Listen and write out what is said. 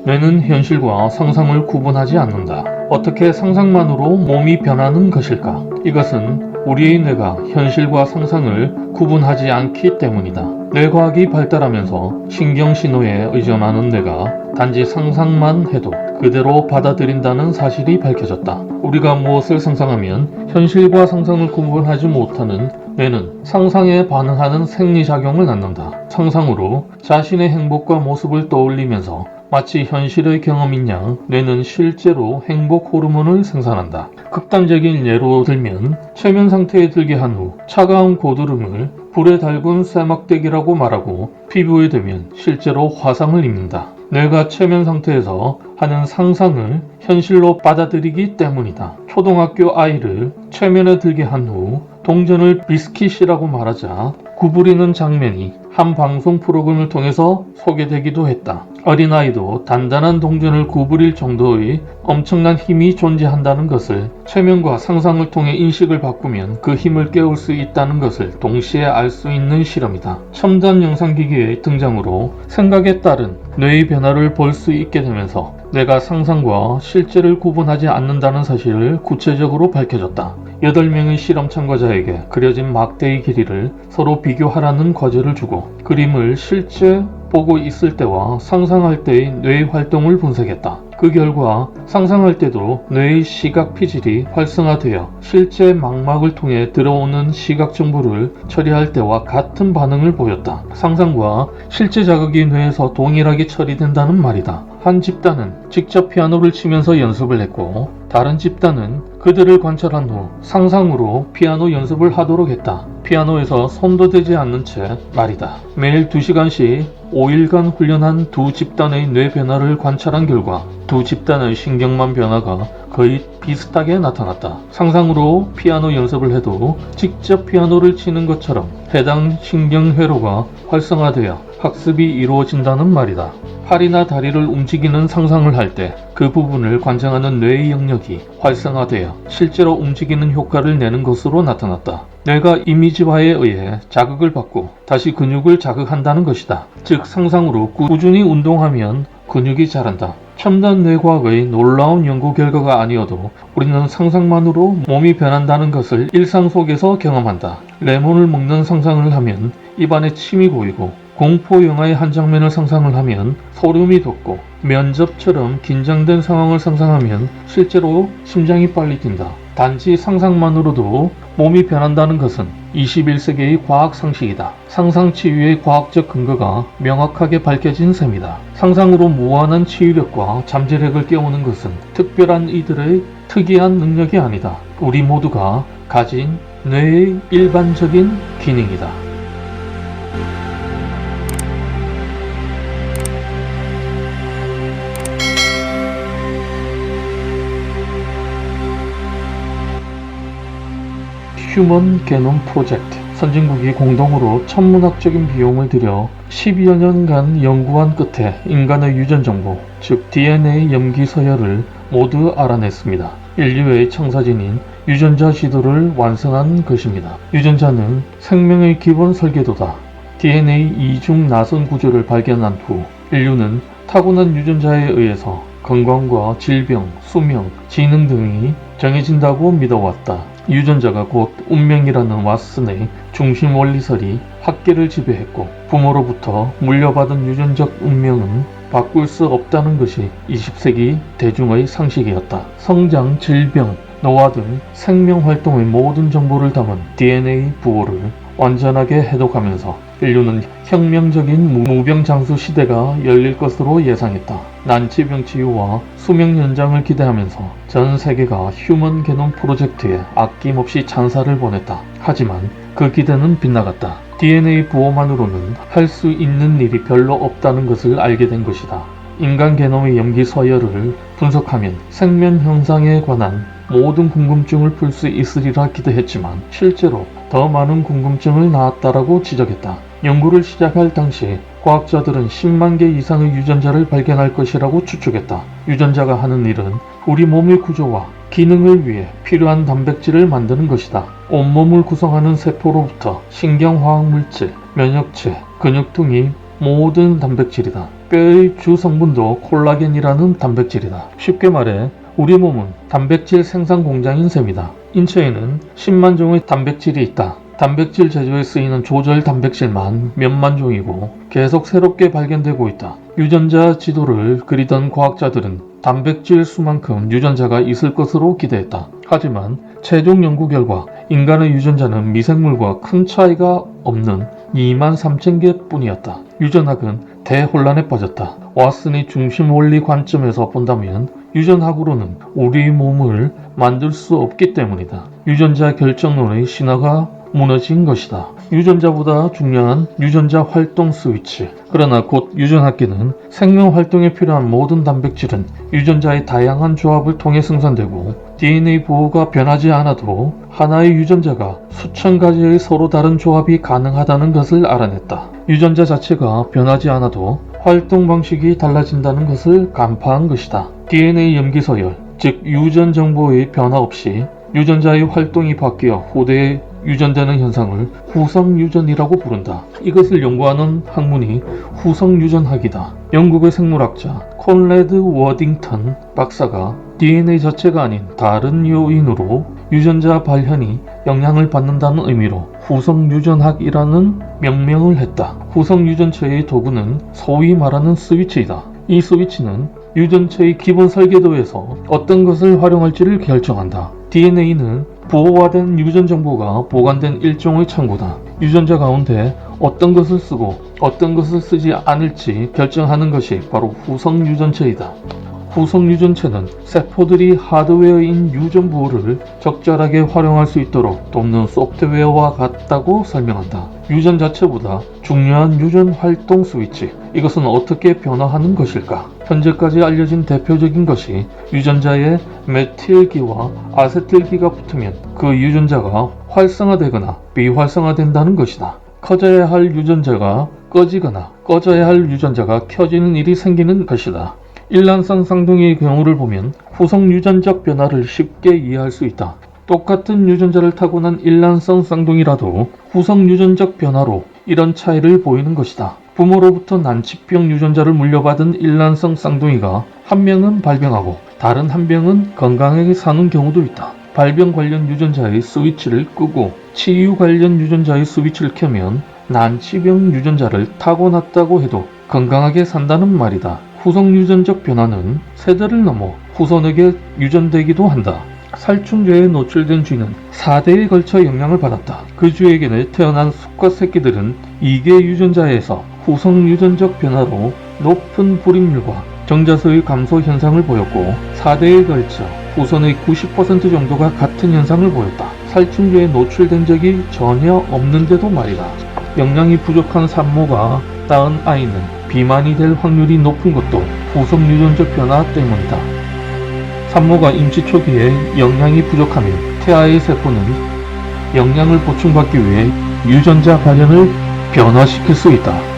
뇌는 현실과 상상을 구분하지 않는다. 어떻게 상상만으로 몸이 변하는 것일까? 이것은 우리의 뇌가 현실과 상상을 구분하지 않기 때문이다. 뇌과학이 발달하면서 신경신호에 의존하는 뇌가 단지 상상만 해도 그대로 받아들인다는 사실이 밝혀졌다. 우리가 무엇을 상상하면 현실과 상상을 구분하지 못하는 뇌는 상상에 반응하는 생리작용을 낳는다. 상상으로 자신의 행복과 모습을 떠올리면서 마치 현실의 경험인 양 뇌는 실제로 행복 호르몬을 생산한다. 극단적인 예로 들면 최면 상태에 들게 한 후 차가운 고드름을 불에 달군 쇠막대기라고 말하고 피부에 대면 실제로 화상을 입는다. 뇌가 최면 상태에서 하는 상상을 현실로 받아들이기 때문이다. 초등학교 아이를 최면에 들게 한 후 동전을 비스킷이라고 말하자 구부리는 장면이 한 방송 프로그램을 통해서 소개되기도 했다. 어린아이도 단단한 동전을 구부릴 정도의 엄청난 힘이 존재한다는 것을 최면과 상상을 통해 인식을 바꾸면 그 힘을 깨울 수 있다는 것을 동시에 알 수 있는 실험이다. 첨단 영상기기의 등장으로 생각에 따른 뇌의 변화를 볼 수 있게 되면서 뇌가 상상과 실제를 구분하지 않는다는 사실을 구체적으로 밝혀졌다. 8명의 실험 참가자에게 그려진 막대의 길이를 서로 비교하라는 과제를 주고 그림을 실제 보고 있을 때와 상상할 때의 뇌의 활동을 분석했다. 그 결과 상상할 때도 뇌의 시각 피질이 활성화되어 실제 망막을 통해 들어오는 시각 정보를 처리할 때와 같은 반응을 보였다. 상상과 실제 자극이 뇌에서 동일하게 처리된다는 말이다. 한 집단은 직접 피아노를 치면서 연습을 했고 다른 집단은 그들을 관찰한 후 상상으로 피아노 연습을 하도록 했다. 피아노에서 손도 대지 않는 채 말이다. 매일 2시간씩 5일간 훈련한 두 집단의 뇌 변화를 관찰한 결과 두 집단의 신경만 변화가 거의 비슷하게 나타났다. 상상으로 피아노 연습을 해도 직접 피아노를 치는 것처럼 해당 신경회로가 활성화되어 학습이 이루어진다는 말이다. 팔이나 다리를 움직이는 상상을 할 때 그 부분을 관장하는 뇌의 영역이 활성화되어 실제로 움직이는 효과를 내는 것으로 나타났다. 뇌가 이미지화에 의해 자극을 받고 다시 근육을 자극한다는 것이다. 즉 상상으로 꾸준히 운동하면 근육이 자란다. 첨단 뇌과학의 놀라운 연구 결과가 아니어도 우리는 상상만으로 몸이 변한다는 것을 일상 속에서 경험한다. 레몬을 먹는 상상을 하면 입안에 침이 고이고 공포 영화의 한 장면을 상상을 하면 소름이 돋고 면접처럼 긴장된 상황을 상상하면 실제로 심장이 빨리 뛴다. 단지 상상만으로도 몸이 변한다는 것은 21세기의 과학 상식이다. 상상 치유의 과학적 근거가 명확하게 밝혀진 셈이다. 상상으로 무한한 치유력과 잠재력을 깨우는 것은 특별한 이들의 특이한 능력이 아니다. 우리 모두가 가진 뇌의 일반적인 기능이다. 휴먼 게놈 프로젝트 선진국이 공동으로 천문학적인 비용을 들여 10여 년간 연구한 끝에 인간의 유전 정보, 즉 DNA 염기 서열을 모두 알아냈습니다. 인류의 청사진인 유전자 지도를 완성한 것입니다. 유전자는 생명의 기본 설계도다. DNA 이중 나선 구조를 발견한 후 인류는 타고난 유전자에 의해서 건강과 질병, 수명, 지능 등이 정해진다고 믿어왔다. 유전자가 곧 운명이라는 왓슨의 중심 원리설이 학계를 지배했고 부모로부터 물려받은 유전적 운명은 바꿀 수 없다는 것이 20세기 대중의 상식이었다. 성장, 질병, 노화 등 생명활동의 모든 정보를 담은 DNA 부호를 완전하게 해독하면서 인류는 혁명적인 무병장수 시대가 열릴 것으로 예상했다. 난치병 치유와 수명 연장을 기대하면서 전 세계가 휴먼 게놈 프로젝트에 아낌없이 찬사를 보냈다. 하지만 그 기대는 빗나갔다. DNA 부호만으로는 할 수 있는 일이 별로 없다는 것을 알게 된 것이다. 인간 게놈의 염기 서열을 분석하면 생명 현상에 관한 모든 궁금증을 풀 수 있으리라 기대했지만 실제로 더 많은 궁금증을 낳았다라고 지적했다. 연구를 시작할 당시 과학자들은 10만 개 이상의 유전자를 발견할 것이라고 추측했다. 유전자가 하는 일은 우리 몸의 구조와 기능을 위해 필요한 단백질을 만드는 것이다. 온몸을 구성하는 세포로부터 신경화학물질, 면역체, 근육 등이 모든 단백질이다. 뼈의 주 성분도 콜라겐이라는 단백질이다. 쉽게 말해 우리 몸은 단백질 생산 공장인 셈이다. 인체에는 10만 종의 단백질이 있다. 단백질 제조에 쓰이는 조절 단백질만 몇만 종이고 계속 새롭게 발견되고 있다. 유전자 지도를 그리던 과학자들은 단백질 수만큼 유전자가 있을 것으로 기대했다. 하지만 최종 연구 결과 인간의 유전자는 미생물과 큰 차이가 없는 2만 3천 개 뿐이었다. 유전학은 대혼란에 빠졌다. 왓슨의 중심 원리 관점에서 본다면 유전학으로는 우리 몸을 만들 수 없기 때문이다. 유전자 결정론의 신화가 무너진 것이다. 유전자보다 중요한 유전자 활동 스위치. 그러나 곧 유전학계는 생명 활동에 필요한 모든 단백질은 유전자의 다양한 조합을 통해 생산되고 DNA 부호가 변하지 않아도 하나의 유전자가 수천 가지의 서로 다른 조합이 가능하다는 것을 알아냈다. 유전자 자체가 변하지 않아도 활동 방식이 달라진다는 것을 간파한 것이다. DNA 염기서열, 즉 유전 정보의 변화 없이 유전자의 활동이 바뀌어 후대에 유전되는 현상을 후성유전이라고 부른다. 이것을 연구하는 학문이 후성유전학이다. 영국의 생물학자 콘래드 워딩턴 박사가 DNA 자체가 아닌 다른 요인으로 유전자 발현이 영향을 받는다는 의미로 후성유전학이라는 명명을 했다. 후성유전체의 도구는 소위 말하는 스위치이다. 이 스위치는 유전체의 기본 설계도에서 어떤 것을 활용할지를 결정한다. DNA는 부호화된 유전 정보가 보관된 일종의 창고다. 유전자 가운데 어떤 것을 쓰고 어떤 것을 쓰지 않을지 결정하는 것이 바로 후성유전체이다. 후성유전체는 세포들이 하드웨어인 유전 부호를 적절하게 활용할 수 있도록 돕는 소프트웨어와 같다고 설명한다. 유전 자체보다 중요한 유전 활동 스위치. 이것은 어떻게 변화하는 것일까? 현재까지 알려진 대표적인 것이 유전자에 메틸기와 아세틸기가 붙으면 그 유전자가 활성화되거나 비활성화된다는 것이다. 커져야 할 유전자가 꺼지거나 꺼져야 할 유전자가 켜지는 일이 생기는 것이다. 일란성 쌍둥이의 경우를 보면 후성유전적 변화를 쉽게 이해할 수 있다. 똑같은 유전자를 타고난 일란성 쌍둥이라도 후성유전적 변화로 이런 차이를 보이는 것이다. 부모로부터 난치병 유전자를 물려받은 일란성 쌍둥이가 한 명은 발병하고 다른 한 명은 건강하게 사는 경우도 있다. 발병 관련 유전자의 스위치를 끄고 치유 관련 유전자의 스위치를 켜면 난치병 유전자를 타고났다고 해도 건강하게 산다는 말이다. 후성유전적 변화는 세대를 넘어 후손에게 유전되기도 한다. 살충제에 노출된 쥐는 4대에 걸쳐 영향을 받았다. 그 쥐에게 태어난 수컷 새끼들은 2개 유전자에서 후성유전적 변화로 높은 불임률과 정자수의 감소 현상을 보였고 4대에 걸쳐 후손의 90% 정도가 같은 현상을 보였다. 살충제에 노출된 적이 전혀 없는데도 말이다. 영양이 부족한 산모가 낳은 아이는 비만이 될 확률이 높은 것도 후성유전적 변화 때문이다. 산모가 임시 초기에 영양이 부족하면 태아의 세포는 영양을 보충받기 위해 유전자 발현을 변화시킬 수 있다.